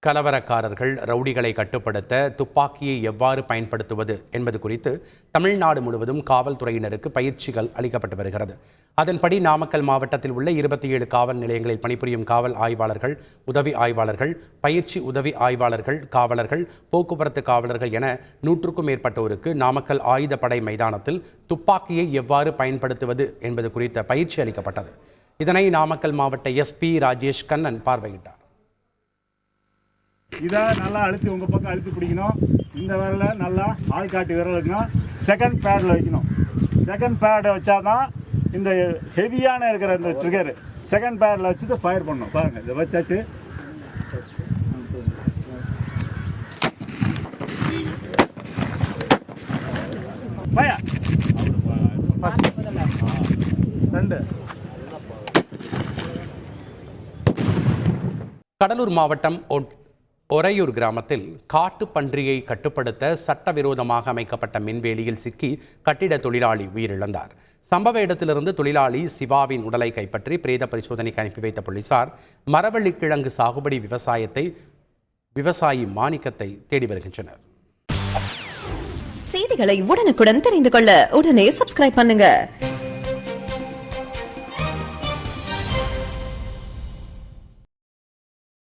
கலவரக்காரர்கள் ரவுடிகளை கட்டுப்படுத்த துப்பாக்கியை எவ்வாறு பயன்படுத்துவது என்பது குறித்து தமிழ்நாடு முழுவதும் காவல்துறையினருக்கு பயிற்சிகள் அளிக்கப்பட்டு வருகிறது. அதன்படி நாமக்கல் மாவட்டத்தில் உள்ள 27 காவல் நிலையங்களில் பணிபுரியும் காவல் ஆய்வாளர்கள், உதவி ஆய்வாளர்கள், பயிற்சி உதவி ஆய்வாளர்கள், காவலர்கள், போக்குவரத்து காவலர்கள் என 100க்கும் மேற்பட்டோருக்கு நாமக்கல் ஆயுதப்படை மைதானத்தில் துப்பாக்கியை எவ்வாறு பயன்படுத்துவது என்பது குறித்த பயிற்சி அளிக்கப்பட்டது. இதனை நாமக்கல் மாவட்ட எஸ்பி ராஜேஷ் கண்ணன் பார்வையிட்டார். இதை நல்லா அழுத்தி உங்கள் பக்கம் அழுத்தி பிடிக்கணும். இந்த விரலை நல்லா ஆள்காட்டி விரல் வைக்கணும். செகண்ட் பேடில் வைக்கணும். செகண்ட் பேடை வச்சாதான் இந்த ஹெவியான இருக்கிற இந்த ட்ரிகர் செகண்ட் பேடில் வச்சுட்டு ஃபயர் பண்ணணும். பாருங்கள், இதை வச்சாச்சு. பயா ரெண்டு. கடலூர் மாவட்டம் ஒரையூர் கிராமத்தில் காட்டு பன்றியை கட்டுப்படுத்த சட்டவிரோதமாக அமைக்கப்பட்ட மின்வேலியில் சிக்கி கட்டிட தொழிலாளி உயிரிழந்தார். சம்பவ இடத்திலிருந்து தொழிலாளி சிவாவின் உடலை கைப்பற்றி பிரேத பரிசோதனைக்கு அனுப்பி வைத்த போலீசார் மரவள்ளிக்கிழங்கு சாகுபடி விவசாயி மாணிக்கத்தை தேடி வருகின்றனர். செய்திகளை உடனுக்குடன் தெரிந்து கொள்ள உடனே சப்ஸ்கிரைப் பண்ணுங்க.